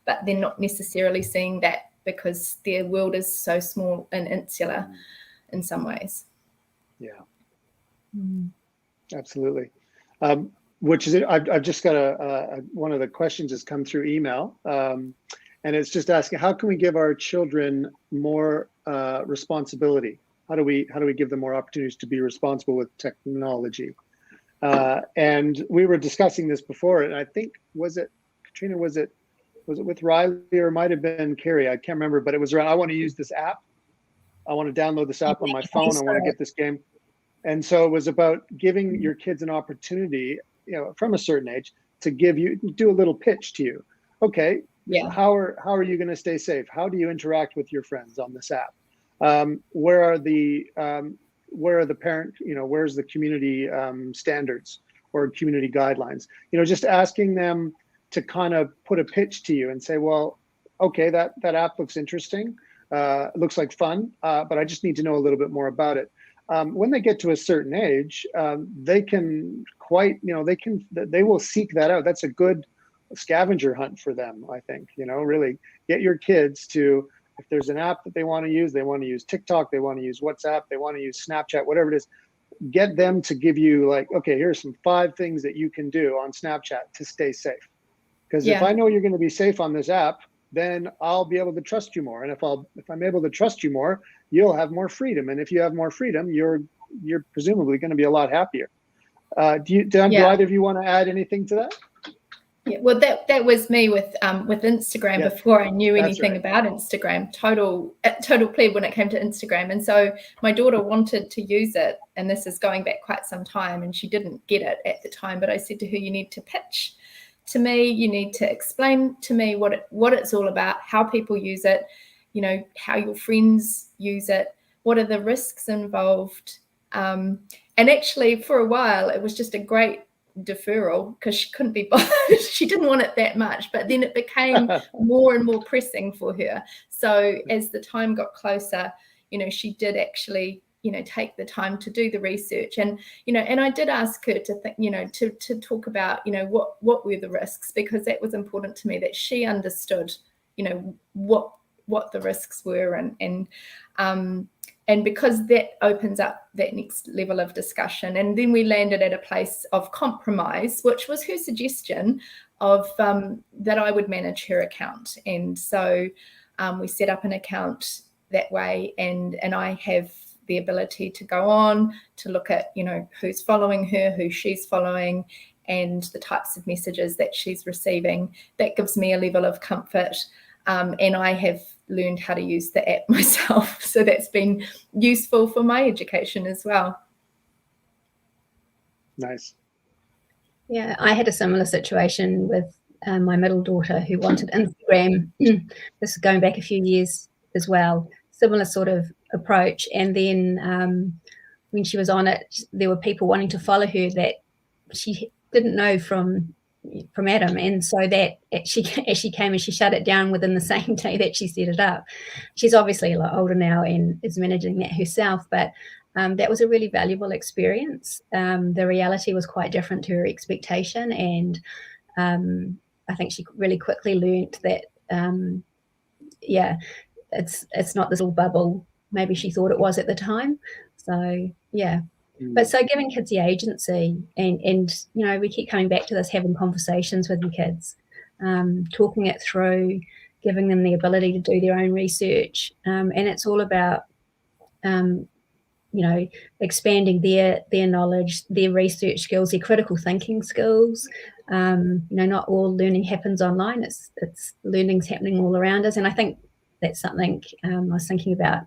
but they're not necessarily seeing that because their world is so small and insular in some ways. Yeah, absolutely. Which is it? I've just got one of the questions has come through email, and it's just asking, how can we give our children more responsibility? How do we give them more opportunities to be responsible with technology? And we were discussing this before, and I think, was it Katrina? Was it with Riley, or it might have been Carrie? I can't remember, but it was around, I want to use this app. I want to download this app on my phone. I want to get this game. And so it was about giving your kids an opportunity, from a certain age, to do a little pitch to you. Okay, how are you going to stay safe? How do you interact with your friends on this app? Where are the parent, where's the community standards or community guidelines? Just asking them to kind of put a pitch to you and say, well, okay, that app looks interesting. It looks like fun, but I just need to know a little bit more about it. When they get to a certain age, they will seek that out. That's a good scavenger hunt for them, I think. Really get your kids to, if there's an app that they want to use TikTok, they want to use WhatsApp, they want to use Snapchat, whatever it is, get them to give you like, okay, here's some 5 things that you can do on Snapchat to stay safe. Because if I know you're going to be safe on this app, then I'll be able to trust you more. And if I'm able to trust you more, you'll have more freedom. And if you have more freedom, you're presumably going to be a lot happier. Do either of you want to add anything to that? Yeah, well, that was me with Instagram. Yeah, before I knew anything right. about Instagram. Total pleb when it came to Instagram. And so my daughter wanted to use it, and this is going back quite some time, and she didn't get it at the time. But I said to her, "You need to pitch to me. You need to explain to me what it's all about, how people use it, you know, how your friends use it, what are the risks involved." And actually, for a while, it was just a great deferral because she couldn't be bothered. She didn't want it that much, but then it became more and more pressing for her. So as the time got closer, you know, she did actually, you know, take the time to do the research. And, you know, and I did ask her to think, you know, to talk about, you know, what were the risks, because that was important to me, that she understood, you know, what the risks were, and because that opens up that next level of discussion. And then we landed at a place of compromise, which was her suggestion of that I would manage her account. And so we set up an account that way, and I have the ability to go on to look at, you know, who's following her, who she's following, and the types of messages that she's receiving. That gives me a level of comfort. And I have learned how to use the app myself. So that's been useful for my education as well. Nice. Yeah, I had a similar situation with my middle daughter who wanted Instagram. This is going back a few years as well. Similar sort of approach. And then when she was on it, there were people wanting to follow her that she didn't know from Adam, and so that she came and she shut it down within the same day that she set it up. She's obviously a lot older now and is managing that herself, but that was a really valuable experience. The reality was quite different to her expectation, and I think she really quickly learnt that it's not this little bubble maybe she thought it was at the time. So yeah. But so giving kids the agency, and you know, we keep coming back to this, having conversations with your kids, talking it through, giving them the ability to do their own research, and it's all about you know, expanding their knowledge, their research skills, their critical thinking skills. You know, not all learning happens online. It's learning's happening all around us, and I think that's something I was thinking about.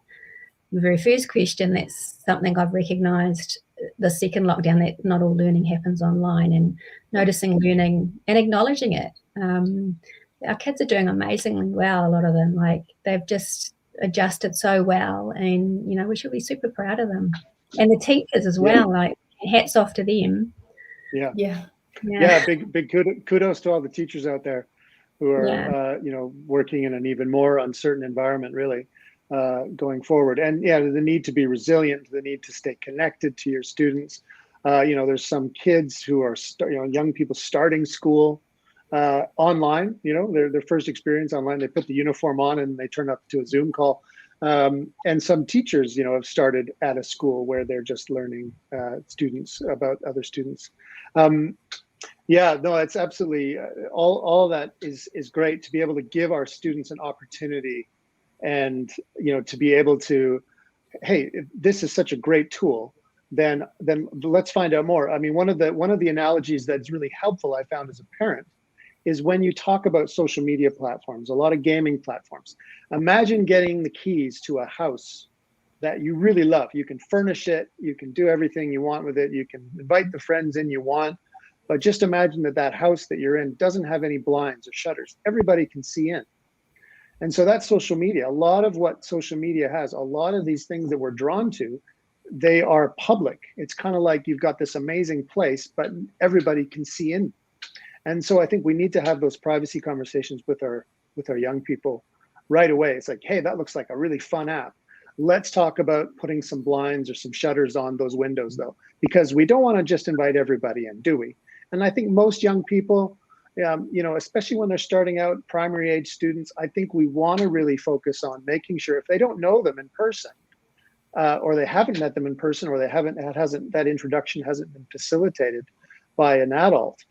The very first question, that's something I've recognised the second lockdown, that not all learning happens online, and noticing learning and acknowledging it. Our kids are doing amazingly well, a lot of them. Like, they've just adjusted so well, and, you know, we should be super proud of them. And the teachers as well, like, hats off to them. Yeah, big kudos to all the teachers out there who are, you know, working in an even more uncertain environment, really. Going forward. And yeah, the need to be resilient, the need to stay connected to your students. You know, there's some kids who are, young people starting school online, you know, their first experience online, they put the uniform on and they turn up to a Zoom call. And some teachers, you know, have started at a school where they're just learning students about other students. Yeah, no, it's absolutely, all that is great to be able to give our students an opportunity. And, you know, to be able to, hey, if this is such a great tool, then let's find out more. I mean, one of the analogies that's really helpful, I found as a parent, is when you talk about social media platforms, a lot of gaming platforms. Imagine getting the keys to a house that you really love. You can furnish it, you can do everything you want with it, you can invite the friends in you want, but just imagine that house that you're in doesn't have any blinds or shutters. Everybody can see in. And so that's social media. A lot of what social media has, a lot of these things that we're drawn to, they are public. It's kind of like you've got this amazing place, but everybody can see in. And so I think we need to have those privacy conversations with our young people right away. It's like, hey, that looks like a really fun app. Let's talk about putting some blinds or some shutters on those windows, though, because we don't want to just invite everybody in, do we? And I think most young people, you know, especially when they're starting out, primary age students, I think we want to really focus on making sure, if they don't know them in person, or they haven't met them in person, or that introduction hasn't been facilitated by an adult,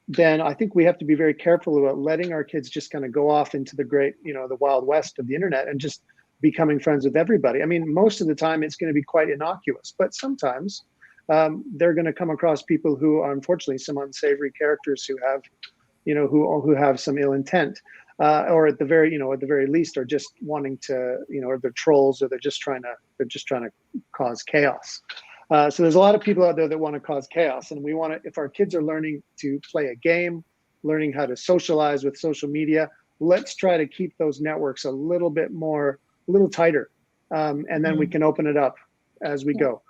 then I think we have to be very careful about letting our kids just kind of go off into the great, you know, the wild west of the internet and just becoming friends with everybody. I mean, most of the time it's going to be quite innocuous, but sometimes they're going to come across people who are unfortunately some unsavory characters who have, who have some ill intent, or at the very least are just wanting to, or they're trolls, or they're just trying to cause chaos. So there's a lot of people out there that want to cause chaos, and we want to, if our kids are learning to play a game, learning how to socialize with social media, let's try to keep those networks a little tighter, and then we can open it up as we go.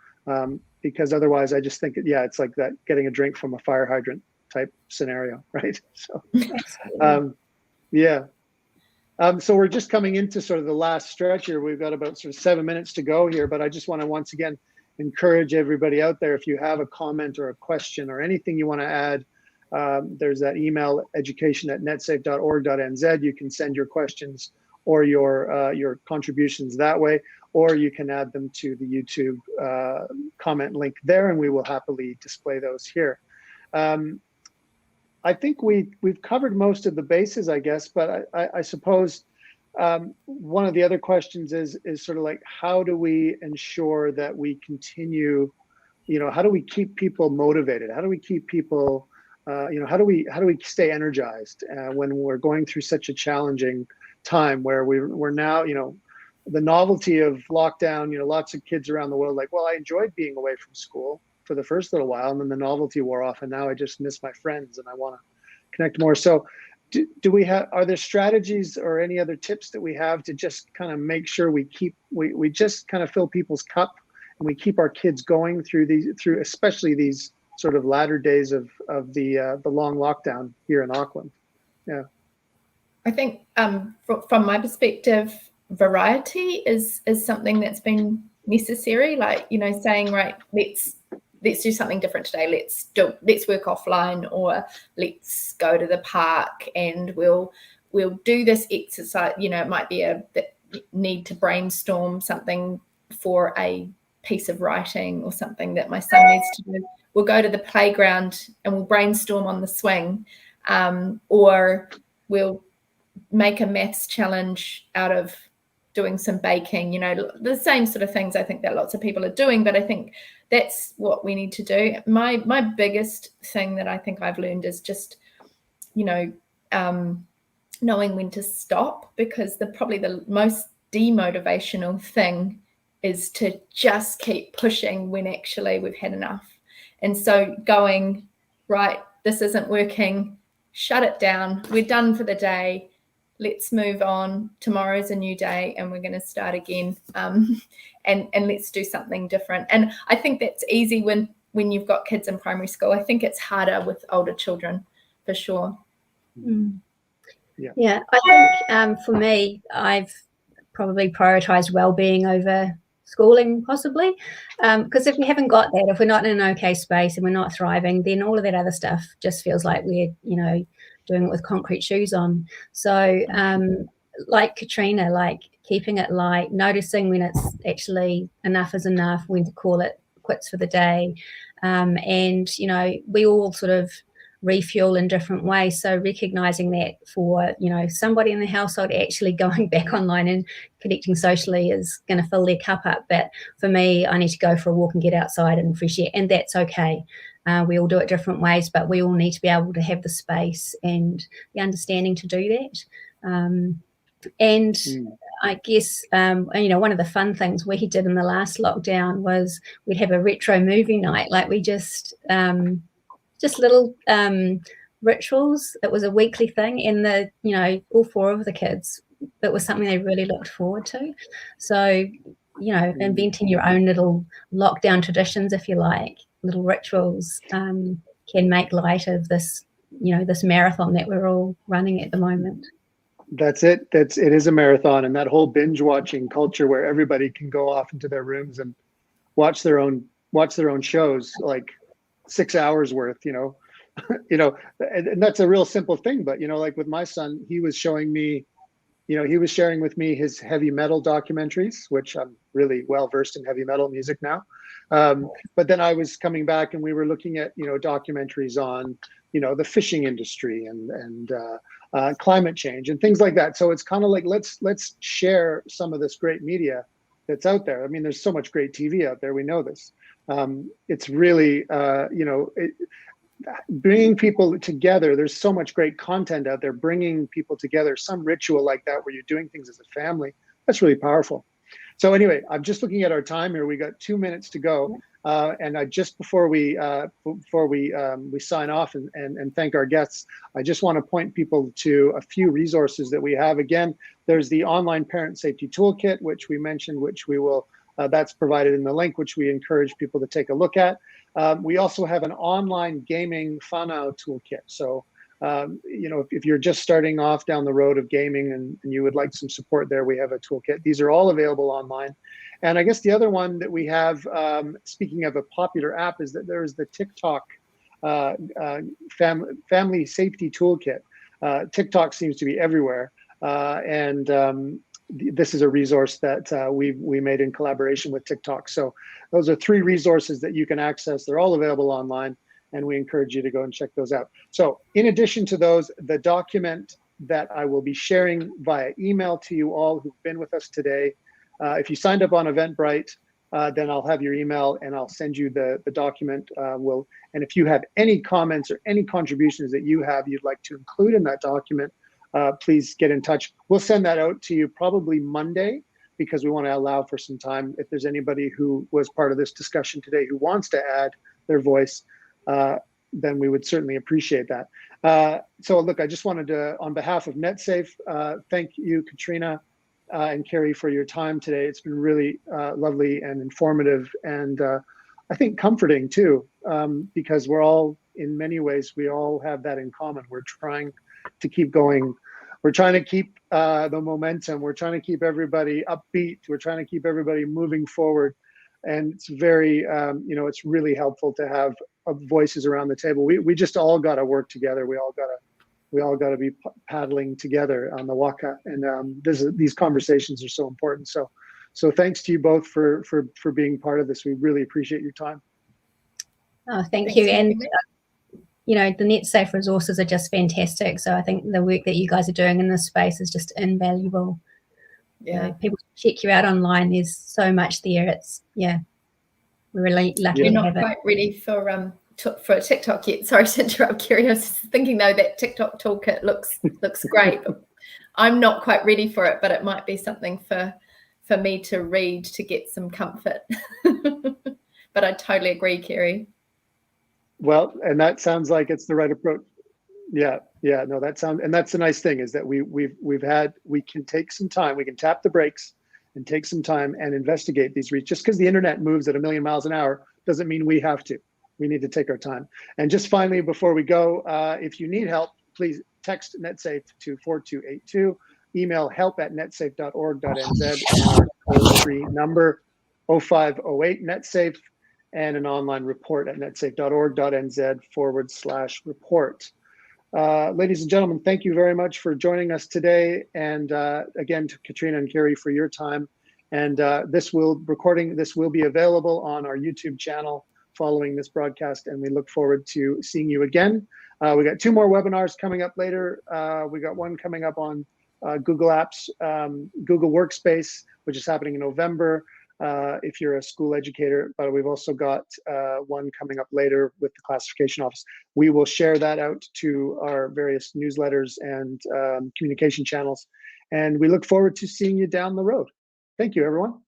Because otherwise I just think, it's like that getting a drink from a fire hydrant type scenario, right? So, so we're just coming into sort of the last stretch here. We've got about sort of 7 minutes to go here, but I just want to once again encourage everybody out there, if you have a comment or a question or anything you want to add, there's that email, education@netsafe.org.nz. You can send your questions or your contributions that way, or you can add them to the YouTube comment link there, and we will happily display those here. I think we've covered most of the bases, I guess, but I suppose one of the other questions is sort of like, how do we ensure that we continue, how do we keep people motivated? How do we keep people, how do we stay energized when we're going through such a challenging time where we're now, the novelty of lockdown, lots of kids around the world like, well, I enjoyed being away from school for the first little while, and then the novelty wore off, and now I just miss my friends and I want to connect more. So are there strategies or any other tips that we have to just kind of make sure we just kind of fill people's cup, and we keep our kids going through especially these sort of latter days of the long lockdown here in Auckland? Yeah. I think from my perspective, variety is something that's been necessary. Like, saying, right, let's do something different today. Let's work offline, or let's go to the park and we'll do this exercise. It might be the need to brainstorm something for a piece of writing or something that my son needs to do. We'll go to the playground and we'll brainstorm on the swing, or we'll make a maths challenge out of doing some baking, the same sort of things I think that lots of people are doing, but I think that's what we need to do. My biggest thing that I think I've learned is just, knowing when to stop, because probably the most demotivational thing is to just keep pushing when actually we've had enough. And so going, right, this isn't working, shut it down, we're done for the day, let's move on, tomorrow's a new day and we're going to start again, and let's do something different. And I think that's easy when you've got kids in primary school. I think it's harder with older children, for sure. Yeah, I think for me, I've probably prioritised well-being over schooling, possibly, because if we haven't got that, if we're not in an okay space and we're not thriving, then all of that other stuff just feels like we're doing it with concrete shoes on. So like Katrina, like keeping it light, noticing when it's actually enough is enough, when to call it quits for the day, and we all sort of refuel in different ways. So recognizing that for somebody in the household actually going back online and connecting socially is going to fill their cup up, but for me, I need to go for a walk and get outside and fresh air, and that's okay. We all do it different ways, but we all need to be able to have the space and the understanding to do that. I guess one of the fun things we did in the last lockdown was we'd have a retro movie night. Like we just little rituals. It was a weekly thing, and all four of the kids, it was something they really looked forward to. So inventing your own little lockdown traditions, if you like, little rituals, can make light of this this marathon that we're all running at the moment. That's it. It is a marathon, and that whole binge watching culture where everybody can go off into their rooms and watch their own shows, like 6 hours worth, and that's a real simple thing. But like with my son, he was showing me, he was sharing with me his heavy metal documentaries, which I'm really well versed in heavy metal music now. But then I was coming back and we were looking at documentaries on the fishing industry and climate change and things like that. So it's kind of like let's share some of this great media that's out there. I mean, there's so much great TV out there. We know this. It's really, bringing people together. There's so much great content out there, bringing people together, some ritual like that where you're doing things as a family. That's really powerful. So anyway, I'm just looking at our time here. We got 2 minutes to go. And I just before we sign off and thank our guests, I just want to point people to a few resources that we have. Again, there's the online parent safety toolkit, which we mentioned, which we will that's provided in the link, which we encourage people to take a look at. We also have an online gaming whānau toolkit. So if you're just starting off down the road of gaming and you would like some support there, we have a toolkit. These are all available online. And I guess the other one that we have, speaking of a popular app, is that there's the TikTok family safety toolkit. TikTok seems to be everywhere. This is a resource that we made in collaboration with TikTok. So those are 3 resources that you can access. They're all available online, and we encourage you to go and check those out. So in addition to those, the document that I will be sharing via email to you all who've been with us today, if you signed up on Eventbrite, then I'll have your email and I'll send you the document. And if you have any comments or any contributions that you have you'd like to include in that document, please get in touch. We'll send that out to you probably Monday, because we want to allow for some time. If there's anybody who was part of this discussion today who wants to add their voice, then we would certainly appreciate that. So look, I just wanted to, on behalf of Netsafe, thank you, Katrina and Carrie, for your time today. It's been really lovely and informative, and I think comforting too, because we're all, in many ways, we all have that in common. We're trying to keep going. We're trying to keep the momentum. We're trying to keep everybody upbeat. We're trying to keep everybody moving forward. And it's very, it's really helpful to have voices around the table. We just all got to work together. We all got to be paddling together on the waka. And these conversations are so important. So thanks to you both for being part of this. We really appreciate your time. Oh, thank you. And the Netsafe resources are just fantastic. So I think the work that you guys are doing in this space is just invaluable. Yeah, people check you out online. There's so much there. We're really lucky. We're not quite ready for a TikTok yet. Sorry to interrupt, Kerry. I was thinking though that TikTok toolkit looks great. I'm not quite ready for it, but it might be something for me to read to get some comfort. But I totally agree, Kerry. Well, and that sounds like it's the right approach. Yeah, no, that's the nice thing, is that we can take some time, we can tap the brakes and take some time and investigate these reads. Just because the internet moves at 1,000,000 miles an hour doesn't mean we have to. We need to take our time. And just finally, before we go, if you need help, please text Netsafe to 4282, email help@netsafe.org.nz, and our toll-free number 0508 Netsafe, and an online report at netsafe.org.nz/report. Ladies and gentlemen, thank you very much for joining us today. And again, to Katrina and Carrie, for your time. And this will be available on our YouTube channel following this broadcast. And we look forward to seeing you again. We got 2 more webinars coming up later. We got one coming up on Google Apps, Google Workspace, which is happening in November. If you're a school educator, but we've also got one coming up later with the classification office. We will share that out to our various newsletters and communication channels. And we look forward to seeing you down the road. Thank you, everyone.